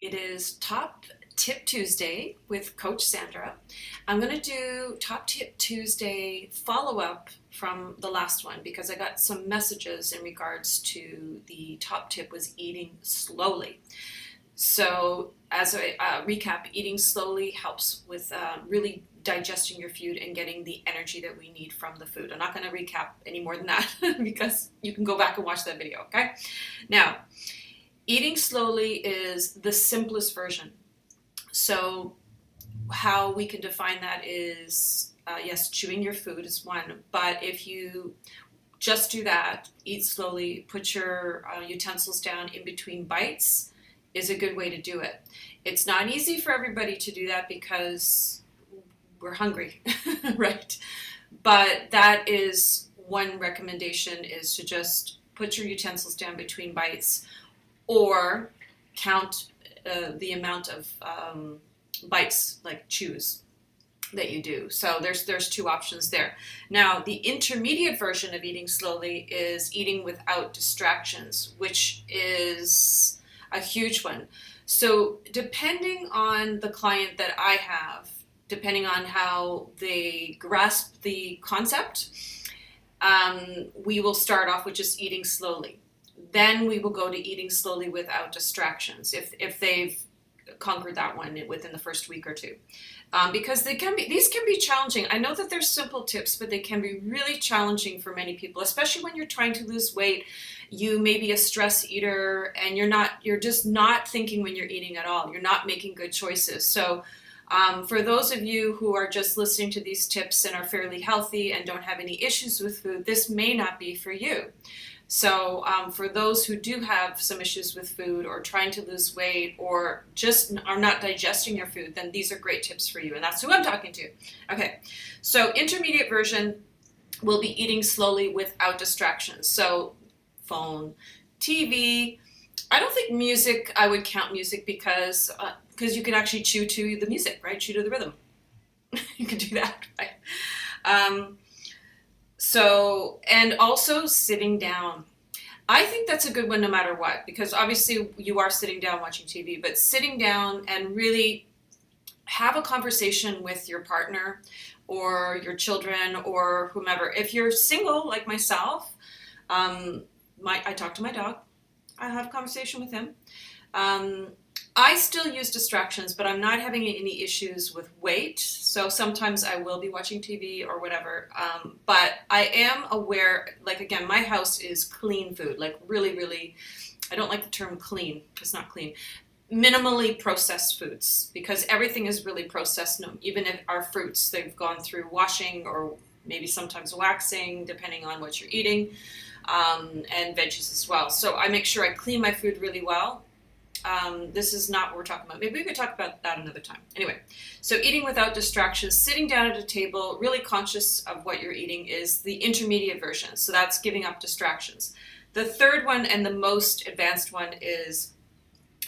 It is Top Tip Tuesday with Coach Sandra. I'm going to do Top Tip Tuesday follow up from the last one because I got some messages in regards to the top tip was eating slowly. So, as a recap, eating slowly helps with really digesting your food and getting the energy that we need from the food. I'm not going to recap any more than that because you can go back and watch that video, okay? Now, eating slowly is the simplest version. So, how we can define that is yes, chewing your food is one, but if you just do that, eat slowly, put your utensils down in between bites, is a good way to do it. It's not easy for everybody to do that because we're hungry, right? But that is one recommendation, is to just put your utensils down between bites or count the amount of bites, like chews, that you do. So there's two options there. Now, the intermediate version of eating slowly is eating without distractions, which is a huge one. So depending on the client that I have, depending on how they grasp the concept, we will start off with just eating slowly. Then we will go to eating slowly without distractions if they've conquered that one within the first week or two. Because these can be challenging. I know that they're simple tips, but they can be really challenging for many people, especially when you're trying to lose weight. You may be a stress eater and you're just not thinking when you're eating at all. You're not making good choices. So for those of you who are just listening to these tips and are fairly healthy and don't have any issues with food, this may not be for you. So for those who do have some issues with food or trying to lose weight or just are not digesting your food, then these are great tips for you. And that's who I'm talking to. Okay, so intermediate version will be eating slowly without distractions. So phone, TV. I don't think music, I would count music because you can actually chew to the music, right? Chew to the rhythm. You can do that, right? And also sitting down. I think that's a good one no matter what, because obviously you are sitting down watching TV, but sitting down and really have a conversation with your partner or your children or whomever. If you're single like myself, I talk to my dog. I have a conversation with him. I still use distractions, but I'm not having any issues with weight. So sometimes I will be watching TV or whatever. But I am aware, like, again, my house is clean food, like really, really, I don't like the term clean. It's not clean. Minimally processed foods, because everything is really processed. No, even if our fruits, they've gone through washing or maybe sometimes waxing, depending on what you're eating, and veggies as well. So I make sure I clean my food really well. This is not what we're talking about. Maybe we could talk about that another time. Anyway, so eating without distractions, sitting down at a table, really conscious of what you're eating, is the intermediate version. So that's giving up distractions. The third one and the most advanced one is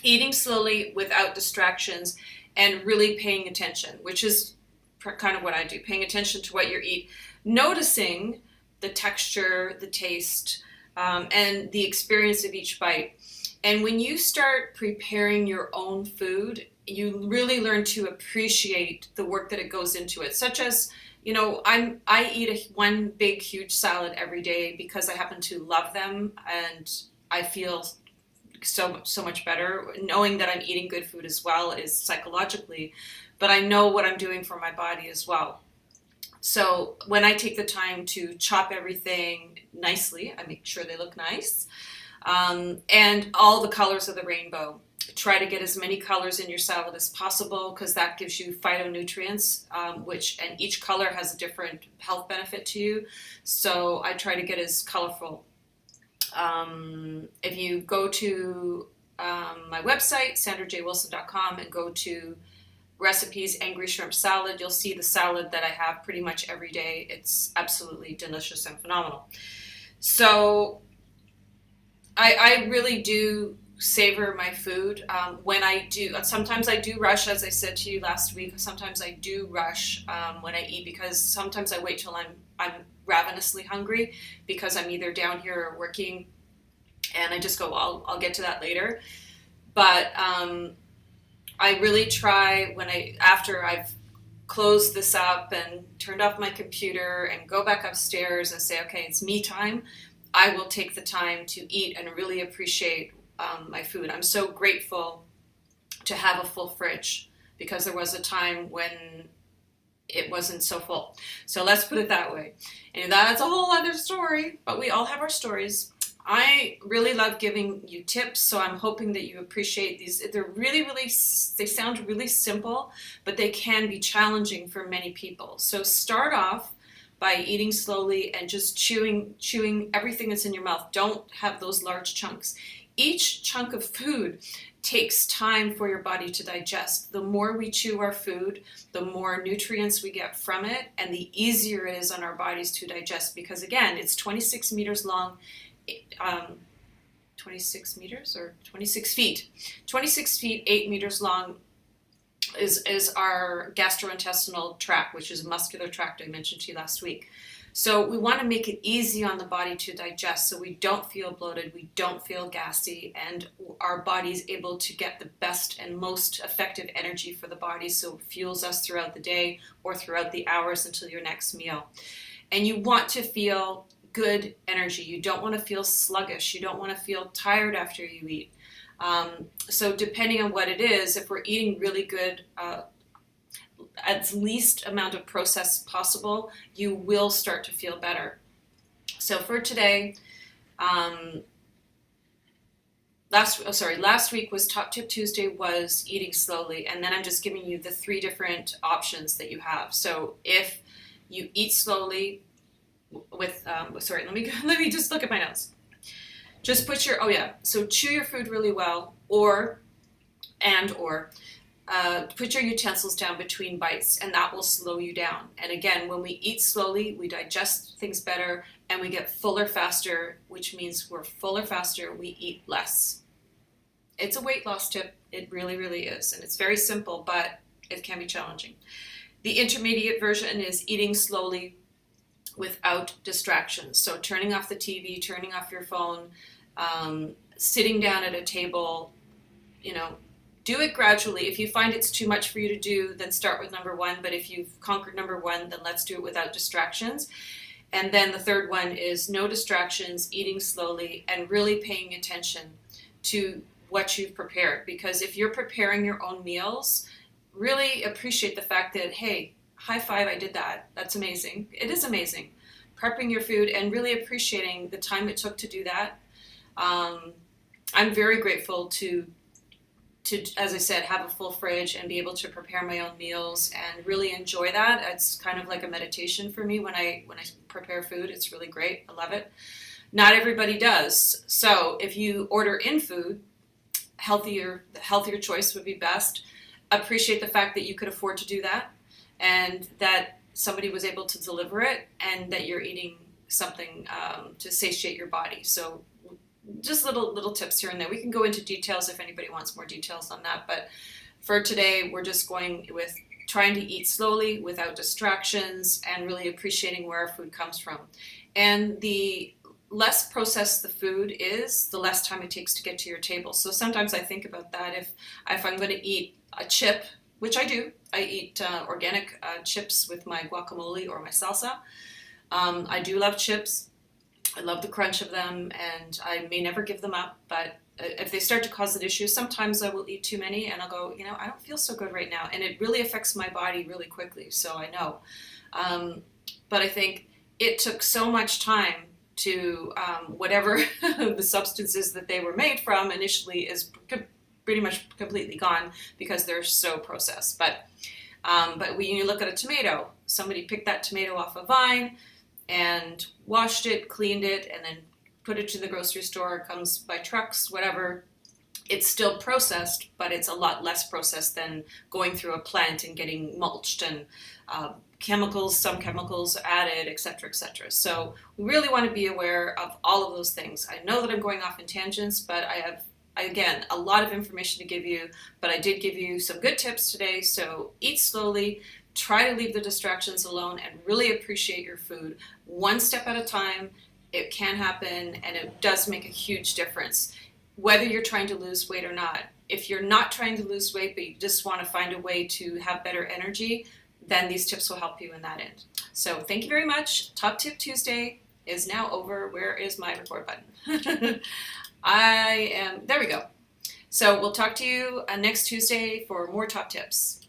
eating slowly without distractions and really paying attention, which is kind of what I do, paying attention to what you eat, noticing the texture, the taste, and the experience of each bite. And when you start preparing your own food, you really learn to appreciate the work that it goes into it. Such as, I eat one big, huge salad every day because I happen to love them, and I feel so much better. Knowing that I'm eating good food as well is psychologically, but I know what I'm doing for my body as well. So when I take the time to chop everything nicely, I make sure they look nice. And all the colors of the rainbow. Try to get as many colors in your salad as possible, because that gives you phytonutrients, and each color has a different health benefit to you. So I try to get as colorful. If you go to my website, sandrajwilson.com, and go to recipes, angry shrimp salad, you'll see the salad that I have pretty much every day. It's absolutely delicious and phenomenal. So I really do savor my food. When I do, sometimes I do rush, as I said to you last week. Sometimes I do rush when I eat, because sometimes I wait till I'm ravenously hungry, because I'm either down here or working, and I just go, I'll get to that later. But I really try after I've closed this up and turned off my computer and go back upstairs and say, okay, it's me time, I will take the time to eat and really appreciate my food. I'm so grateful to have a full fridge because there was a time when it wasn't so full. So let's put it that way. And that's a whole other story, but we all have our stories. I really love giving you tips, so I'm hoping that you appreciate these. They're they sound really simple, but they can be challenging for many people. So start off by eating slowly and just chewing everything that's in your mouth. Don't have those large chunks. Each chunk of food takes time for your body to digest. The more we chew our food, the more nutrients we get from it, and the easier it is on our bodies to digest, because again, it's 26 meters long, 26 meters or 26 feet. 26 feet, 8 meters long is our gastrointestinal tract, which is a muscular tract I mentioned to you last week. So we want to make it easy on the body to digest so we don't feel bloated, we don't feel gassy, and our body's able to get the best and most effective energy for the body so it fuels us throughout the day or throughout the hours until your next meal. And you want to feel good energy. You don't want to feel sluggish. You don't want to feel tired after you eat. So depending on what it is, if we're eating really good, at least amount of processed possible, you will start to feel better. So for today, last week was Top Tip Tuesday, was eating slowly, and then I'm just giving you the 3 different options that you have. So if you eat slowly with, let me just look at my notes. Just put so chew your food really well, or put your utensils down between bites, and that will slow you down. And again, when we eat slowly, we digest things better and we get fuller faster, which means we're fuller faster, we eat less. It's a weight loss tip. It really, really is. And it's very simple, but it can be challenging. The intermediate version is eating slowly without distractions. So turning off the TV, turning off your phone, sitting down at a table, do it gradually. If you find it's too much for you to do, then start with number 1. But if you've conquered number 1, then let's do it without distractions. And then the third one is no distractions, eating slowly, and really paying attention to what you've prepared. Because if you're preparing your own meals, really appreciate the fact that, hey, high five, I did that. That's amazing. It is amazing. Prepping your food and really appreciating the time it took to do that. I'm very grateful to, as I said, have a full fridge and be able to prepare my own meals and really enjoy that. It's kind of like a meditation for me when I prepare food. It's really great. I love it. Not everybody does. So if you order in food, the healthier choice would be best. Appreciate the fact that you could afford to do that and that somebody was able to deliver it and that you're eating something to satiate your body. So just little tips here and there. We can go into details if anybody wants more details on that. But for today, we're just going with trying to eat slowly without distractions and really appreciating where our food comes from. And the less processed the food is, the less time it takes to get to your table. So sometimes I think about that. If I'm going to eat a chip, which I do, I eat organic chips with my guacamole or my salsa. I do love chips. I love the crunch of them, and I may never give them up, but if they start to cause an issue, sometimes I will eat too many and I'll go, I don't feel so good right now. And it really affects my body really quickly, so I know. But I think it took so much time to whatever the substances that they were made from initially is pretty much completely gone because they're so processed. But when you look at a tomato, somebody picked that tomato off a vine and washed it, cleaned it, and then put it to the grocery store. It comes by trucks, whatever. It's still processed, but it's a lot less processed than going through a plant and getting mulched and some chemicals added, etc., etc. So we really want to be aware of all of those things. I know that I'm going off in tangents, but I have, again, a lot of information to give you, but I did give you some good tips today. So eat slowly, try to leave the distractions alone, and really appreciate your food. One step at a time. It can happen, and it does make a huge difference. Whether you're trying to lose weight or not, if you're not trying to lose weight, but you just want to find a way to have better energy, then these tips will help you in that end. So thank you very much. Top Tip Tuesday is now over. Where is my record button? There we go. So we'll talk to you next Tuesday for more top tips.